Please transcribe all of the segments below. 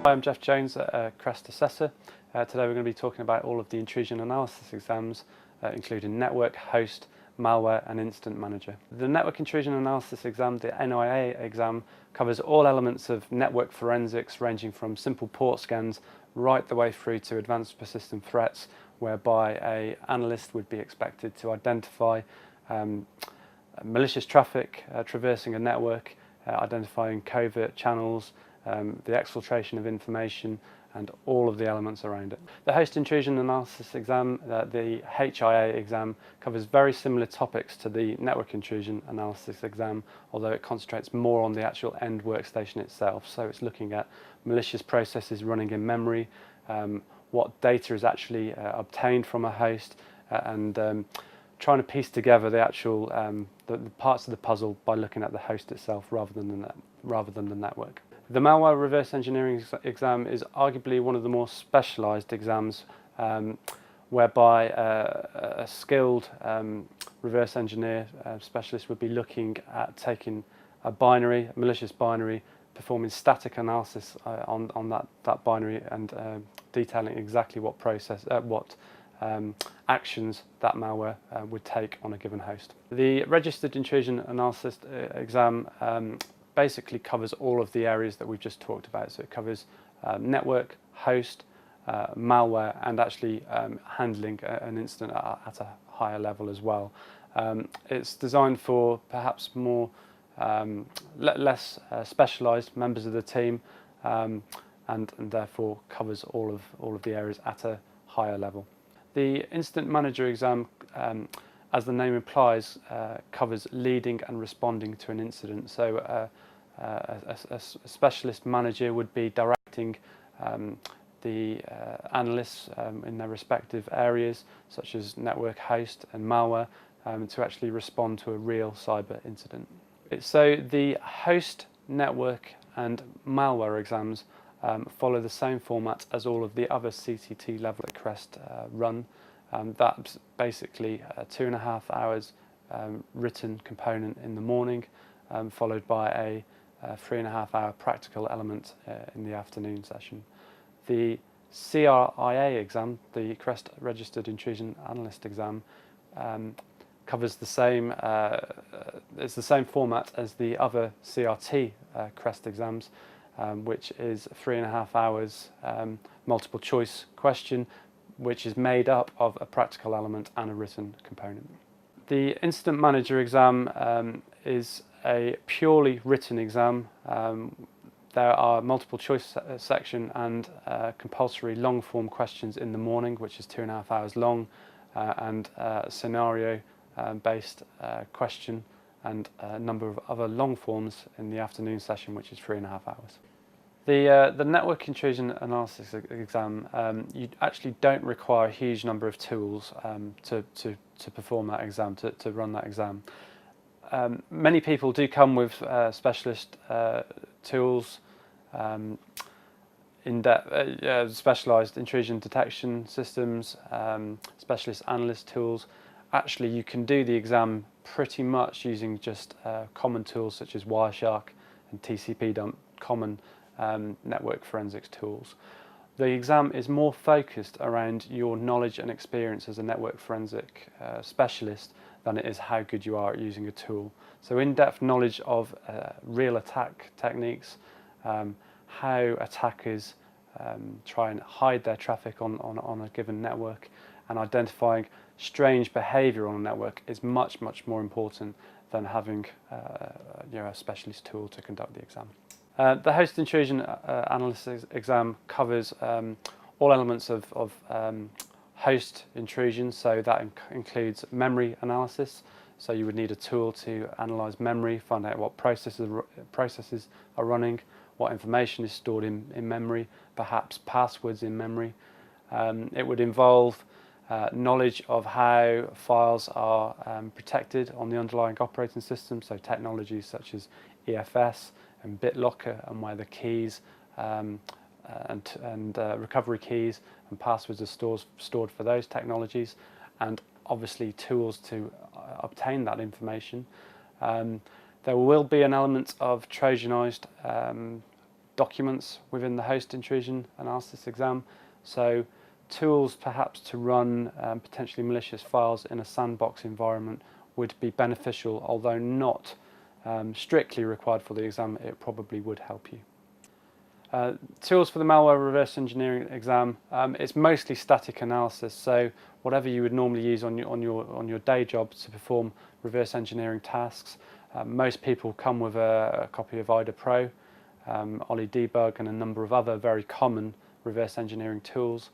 Hi, I'm Geoff Jones at CREST Assessor. Today we're going to be talking about all of the intrusion analysis exams, including network, host, malware and incident manager. The network intrusion analysis exam, the NIA exam, covers all elements of network forensics ranging from simple port scans right the way through to advanced persistent threats, whereby an analyst would be expected to identify malicious traffic traversing a network, identifying covert channels, the exfiltration of information and all of the elements around it. The host intrusion analysis exam, the HIA exam, covers very similar topics to the network intrusion analysis exam, although it concentrates more on the actual end workstation itself. So it's looking at malicious processes running in memory, what data is actually obtained from a host, and trying to piece together the actual the parts of the puzzle by looking at the host itself rather than the network. The malware reverse engineering exam is arguably one of the more specialised exams, whereby a skilled reverse engineer specialist would be looking at taking a binary, a malicious binary, performing static analysis on that binary and detailing exactly what actions that malware would take on a given host. The registered intrusion analysis exam basically covers all of the areas that we've just talked about. So it covers network, host, malware, and actually handling an incident at a higher level as well. It's designed for perhaps more less specialised members of the team, and therefore covers all of the areas at a higher level. The incident manager exam, as the name implies, covers leading and responding to an incident. So a specialist manager would be directing the analysts in their respective areas, such as network, host and malware, to actually respond to a real cyber incident. So the host, network and malware exams follow the same format as all of the other CCT level at CREST run. That's basically 2.5 hours written component in the morning, followed by a 3.5 hour practical element in the afternoon session. The CRIA exam, the CREST Registered Intrusion Analyst exam, covers the same, it's the same format as the other CRT CREST exams, which is 3.5 hours multiple choice question, which is made up of a practical element and a written component. The Incident Manager exam is a purely written exam. There are multiple choice section and compulsory long form questions in the morning, which is 2.5 hours long, and a scenario based question and a number of other long forms in the afternoon session, which is 3.5 hours. The network intrusion analysis exam, you actually don't require a huge number of tools to perform that exam, to run that exam. Many people do come with specialist tools, in-depth, specialised intrusion detection systems, specialist analyst tools. Actually, you can do the exam pretty much using just common tools such as Wireshark and TCP dump, common network forensics tools. The exam is more focused around your knowledge and experience as a network forensic specialist than it is how good you are at using a tool. So in-depth knowledge of real attack techniques, how attackers try and hide their traffic on a given network, and identifying strange behaviour on a network is much more important than having a specialist tool to conduct the exam. The host intrusion analysis exam covers all elements of host intrusion, so that includes memory analysis. So you would need a tool to analyse memory, find out what processes are running, what information is stored in memory, perhaps passwords in memory. It would involve knowledge of how files are protected on the underlying operating system, so technologies such as EFS and BitLocker, and where the keys and recovery keys and passwords are stored for those technologies, and obviously tools to obtain that information. There will be an element of Trojanized documents within the host intrusion analysis exam. So tools perhaps to run potentially malicious files in a sandbox environment would be beneficial, although not strictly required for the exam. It probably would help you. Tools for the malware reverse engineering exam. It's mostly static analysis, so whatever you would normally use on your day job to perform reverse engineering tasks. Most people come with a copy of IDA Pro, Ollie Debug, and a number of other very common reverse engineering tools,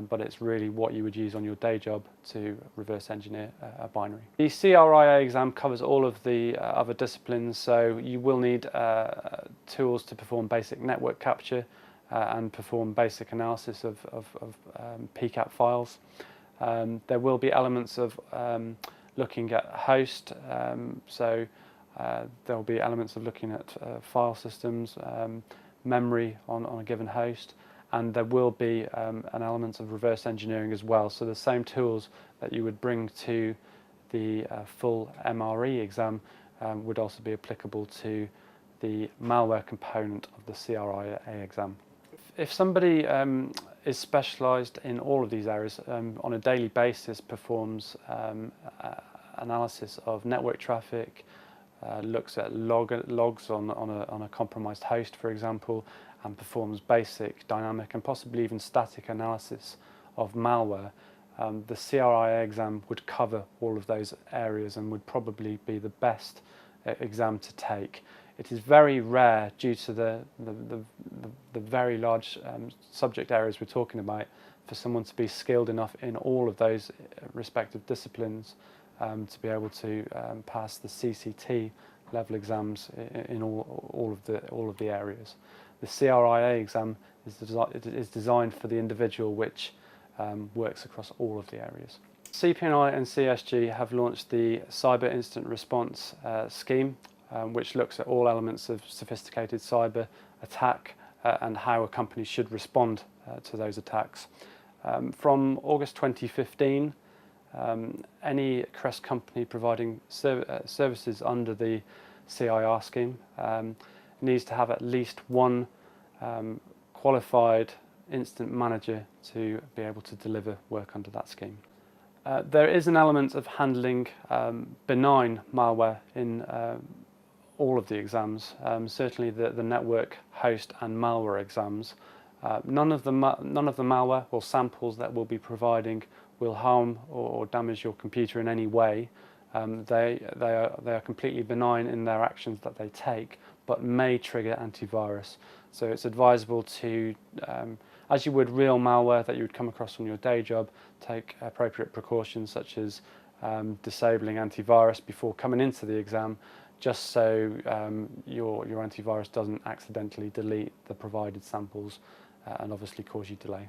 but it's really what you would use on your day job to reverse engineer a binary. The CRIA exam covers all of the other disciplines, so you will need tools to perform basic network capture and perform basic analysis of PCAP files. There will be elements of looking at host, so there will be elements of looking at file systems, memory on a given host, and there will be an element of reverse engineering as well. So the same tools that you would bring to the full MRE exam would also be applicable to the malware component of the CRIA exam. If somebody is specialised in all of these areas, on a daily basis performs analysis of network traffic, looks at logs on a compromised host, for example, and performs basic, dynamic, and possibly even static analysis of malware, the CRIA exam would cover all of those areas and would probably be the best exam to take. It is very rare, due to the very large subject areas we're talking about, for someone to be skilled enough in all of those respective disciplines to be able to pass the CCT level exams in all of the areas. The CRIA exam is designed for the individual, which works across all of the areas. CPNI and CSG have launched the Cyber Incident Response scheme, which looks at all elements of sophisticated cyber attack and how a company should respond to those attacks. From August 2015, any CREST company providing services under the CIR scheme needs to have at least one qualified incident manager to be able to deliver work under that scheme. There is an element of handling benign malware in all of the exams, certainly the network, host and malware exams. None of the malware or samples that we'll be providing will harm or damage your computer in any way. They are completely benign in their actions that they take, but may trigger antivirus. So it's advisable to, as you would real malware that you would come across on your day job, take appropriate precautions such as disabling antivirus before coming into the exam, just so your antivirus doesn't accidentally delete the provided samples and obviously cause you delay.